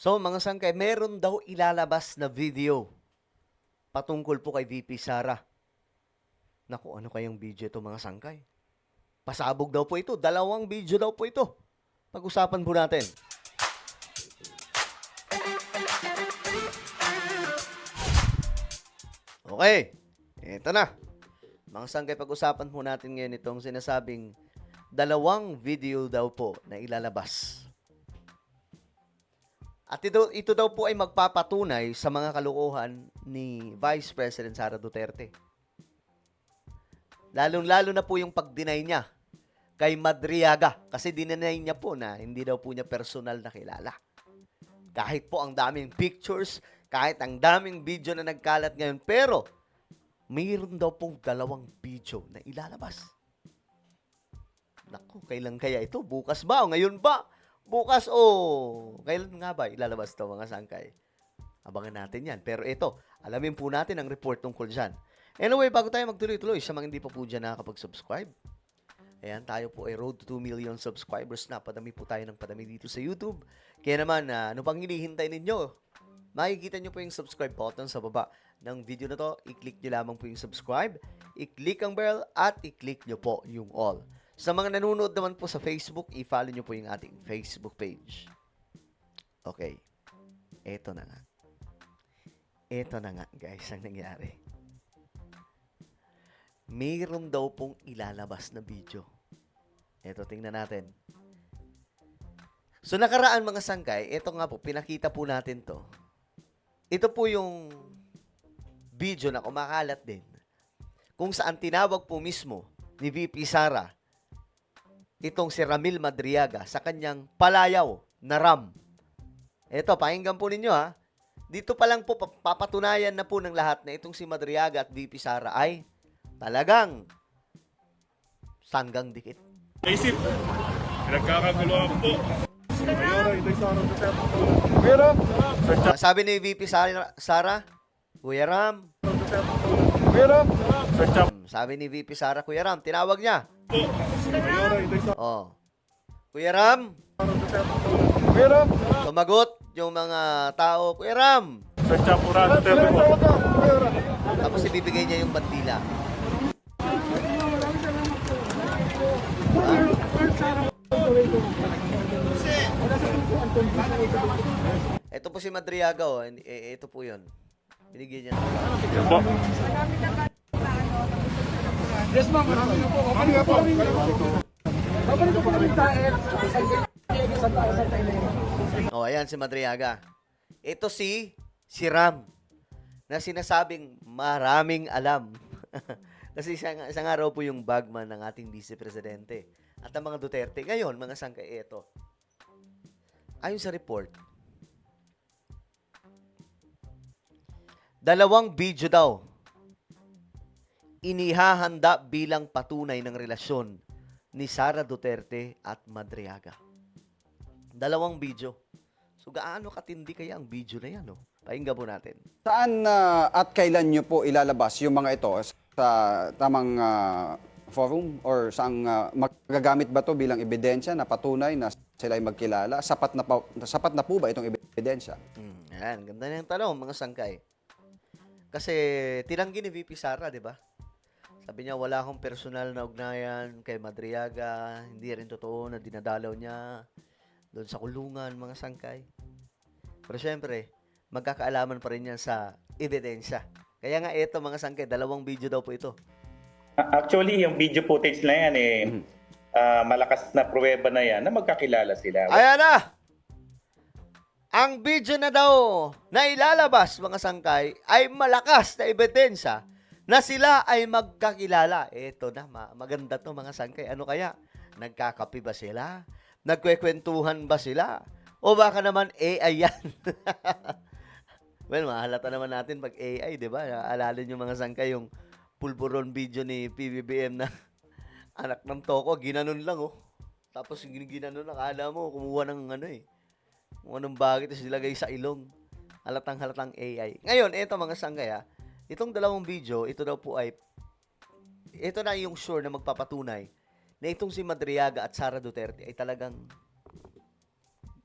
So, mga sangkay, meron daw ilalabas na video patungkol po kay VP Sara. Naku, ano kayang video ito, mga sangkay? Pasabog daw po ito. 2 video daw po ito. Pag-usapan po natin. Okay. Ito na. Mga sangkay, pag-usapan po natin ngayon itong sinasabing 2 video daw po na ilalabas. At ito daw po ay magpapatunay sa mga kalokohan ni Vice President Sara Duterte. Lalong-lalo na po yung pag-deny niya kay Madriaga. Kasi dinenay niya po na hindi daw po niya personal na kilala. Kahit po ang daming pictures, kahit ang daming video na nagkalat ngayon, pero mayroon daw pong 2 video na ilalabas. Naku, kailan kaya ito? Bukas ba o ngayon ba? Bukas o kailan nga ba ilalabas to, mga sangkay? Abangan natin yan. Pero ito, alamin po natin ang report tungkol dyan. Anyway, bago tayo magtuloy-tuloy, sa mga hindi pa po dyan nakakapag-subscribe, ayan, tayo po ay road to 2 million subscribers na. Padami po tayo ng padami dito sa YouTube. Kaya naman, ano pang hinihintay ninyo? Makikita nyo po yung subscribe button sa baba ng video na to. I-click nyo lamang po yung subscribe, i-click ang bell, at i-click nyo po yung all. Sa mga nanonood naman po sa Facebook, i-follow nyo po yung ating Facebook page. Okay. Ito na nga. Ito na nga, guys, ang nangyari. Mayroon daw pong ilalabas na video. Ito, tingnan natin. So, nakaraan, mga sangkay, ito nga po, pinakita po natin to. Ito po yung video na kumakalat din kung saan tinawag po mismo ni VP Sara itong si Ramil Madriaga sa kanyang palayaw na RAM. Ito, pakinggan po ninyo ha. Dito pa lang po papatunayan na po ng lahat na itong si Madriaga at VP Sara ay talagang sanggang dikit. Isip, pinagkakaguluhan po. Sabi ni VP Sara, Kuya Ram. Sabi ni VP Sara, Kuya Ram, tinawag niya. Oh. Kuya Ram. Tumagot yung mga tao, Kuya Ram. Tapos ibibigay niya yung bandila. Ito po si Madriaga, oh. Ito po yun. Binigyan niya. Yes, ma'am. Marami na po. Okay po. Babalik ko kami sa Oh, ayan si Madriaga. Ito si Ram na sinasabing maraming alam. Kasi siya nga raw po yung bagman ng ating Vice Presidente at ang mga Duterte. Ngayon, mga sangkay, ito. Ayon sa report, 2 video daw inihahanda bilang patunay ng relasyon ni Sara Duterte at Madriaga. 2 video. So, gaano katindi kaya ang video na yan? No? Pakinggan po natin. Saan at kailan nyo po ilalabas yung mga ito sa tamang forum or saan magagamit ba to bilang ebidensya na patunay na sila ay magkilala? Sapat na po ba itong ebidensya? Ayan, ganda na yung tanong, mga sangkay. Kasi tinanggi ni VP Sara, di ba? Sabi niya, wala akong personal na ugnayan kay Madriaga. Hindi rin totoo na dinadalaw niya doon sa kulungan, mga sangkay. Pero syempre, magkakaalaman pa rin yan sa ebidensya. Kaya nga ito, mga sangkay, 2 video daw po ito. Actually, yung video footage na yan, malakas na pruweba na yan na magkakilala sila. Ayan na! Ang video na daw na ilalabas, mga sangkay, ay malakas na ebidensya na sila ay magkakilala. Ito na, maganda to, mga sangkay. Ano kaya? Nagkakapi ba sila? Nagkwekwentuhan ba sila? O baka naman AI yan? Well, mahalata naman natin pag AI, di ba? Alala nyo, mga sangkay, yung pulburon video ni PBBM na anak ng toko, ginanon lang, oh. Tapos ginanon, akala mo, kumuha ng kung anong bagay, tapos nilagay sa ilong. Halatang AI. Ngayon, ito, mga sangkay, itong 2 video, ito daw po ay, ito na yung sure na magpapatunay na itong si Madriaga at Sara Duterte ay talagang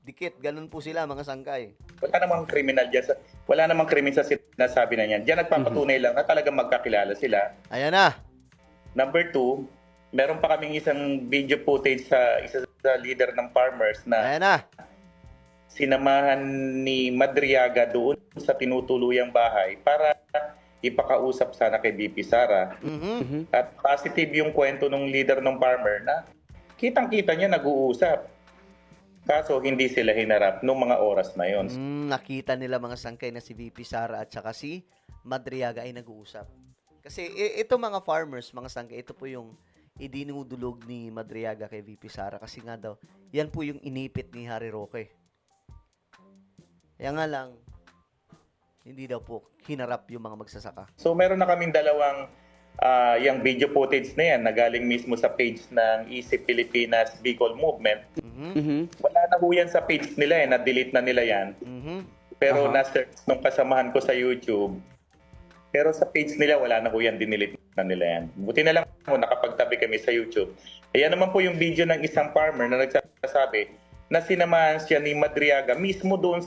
dikit. Ganun po sila, mga sangkay. Wala namang kriminal dyan. Wala namang krimen sa sinasabi na yan. Diyan nagpapatunay lang na talagang magkakilala sila. Ayan na. Number 2, meron pa kaming isang video footage sa isa sa leader ng farmers na Ayan na. sinamahan ni Madriaga doon sa tinutuluyang bahay para ipakausap sana kay BP Sara. Mhm. At positive yung kwento ng leader ng farmer na kitang-kita niya nag-uusap. Kaso hindi sila hinarap nung mga oras na yon. Nakita nila mga sangkay na si VP Sara at saka si Madriaga ay nag-uusap. Kasi ito mga farmers, mga sangkay, ito po yung idinudulog ni Madriaga kay VP Sara kasi nga daw, yan po yung inipit ni Harry Roque. Kaya nga lang, hindi daw po hinarap yung mga magsasaka. So meron na kaming dalawang yung video footage na yan na galing mismo sa page ng Isip Pilipinas Bicol Movement. Wala na po yan sa page nila na-delete na nila yan. Pero na-search nung kasamahan ko sa YouTube. Pero sa page nila, wala na po yan, dinilit na nila yan. Buti na lang po, nakapagtabi kami sa YouTube. Ayan naman po yung video ng isang farmer na nagsasabi na sinamahan siya ni Madriaga mismo doon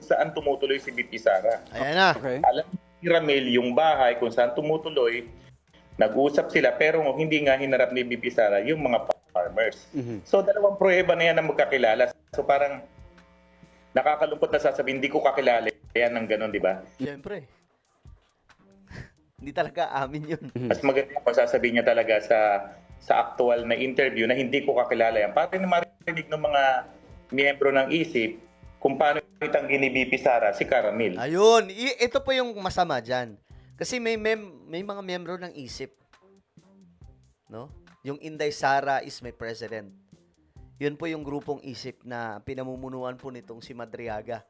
saan tumutuloy si BP Sara. Ayan na. Okay. Alam ni Ramil yung bahay kung saan tumutuloy, nag-usap sila pero hindi nga hinarap ni BP Sara yung mga farmers. So dalawang pruweba na yan na magkakilala. So parang nakakalungkot na sasabihin, hindi ko kakilala yan ng ganun, di ba? Siyempre. Hindi talaga amin yun. Mas maganda kung sasabihin niya talaga sa actual na interview na hindi ko kakilala yan. Para na marinig ng mga miyembro ng ISIP kung paano itang ni BP Sara si Caramil. Ayun, ito po yung masama dyan. Kasi may mga miyembro ng ISIP. No? Yung Inday Sara is my president. Yun po yung grupong ISIP na pinamumunuan po nitong si Madriaga.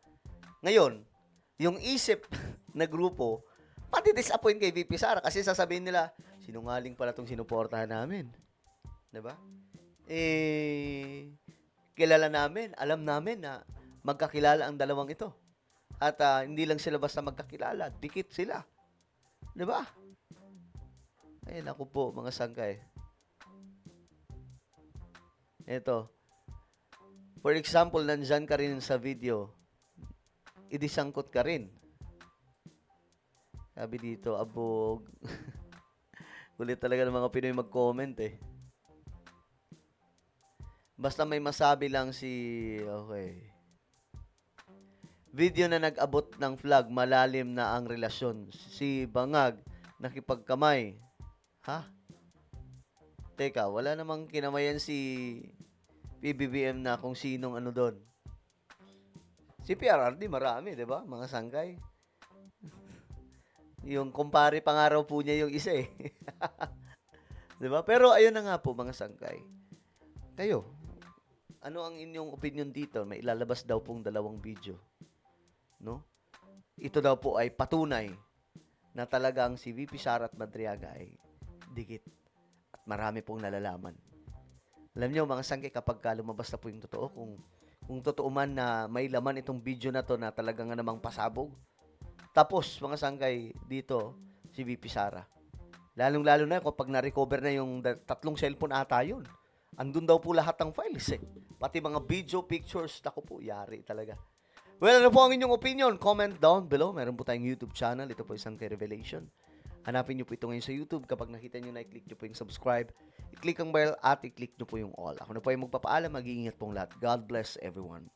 Ngayon, yung ISIP na grupo, pati disappoint kay VP Sara kasi sasabihin nila, sinungaling pala itong sinuportahan namin. Diba? Kilala namin, alam namin na magkakilala ang dalawang ito. At hindi lang sila basta magkakilala, dikit sila. Diba? Ay, naku po, mga sangkay. Ito. For example, nandyan ka rin sa video, idisangkot ka rin. Sabi dito, abog. Kulit talaga ng mga Pinoy mag-comment eh. Basta may masabi lang okay. Video na nag-abot ng flag, malalim na ang relasyon. Si Bangag, nakipagkamay. Ha? Teka, wala namang kinamayan si PBBM na kung sinong ano doon. Si PRRD, marami, di ba? Mga sangkay. Yung kumpare pangaraw po niya yung isa eh. Di ba? Pero ayun na nga po, mga sangkay. Kayo, ano ang inyong opinion dito? May ilalabas daw pong dalawang video. No? Ito daw po ay patunay na talagang si VP Sara at Madriaga ay dikit at marami pong nalalaman. Alam niyo mga sangkay, kapag lumabas na po yung totoo, kung totoo man na may laman itong video na to na talagang namang pasabog, tapos mga sangkay dito si VP Sara. Lalong-lalo na kapag na-recover na yung 3 cellphone ata yun. Andun daw po lahat ng files eh. Pati mga video, pictures, naku po, yari talaga. Well, ano po ang inyong opinion? Comment down below. Meron po tayong YouTube channel. Ito po isang Revelation. Hanapin nyo po ito ngayon sa YouTube. Kapag nakita nyo na, i-click nyo po yung subscribe. I-click ang bell at i-click nyo po yung all. Ako na po yung magpapaalam. Mag-iingat pong lahat. God bless everyone.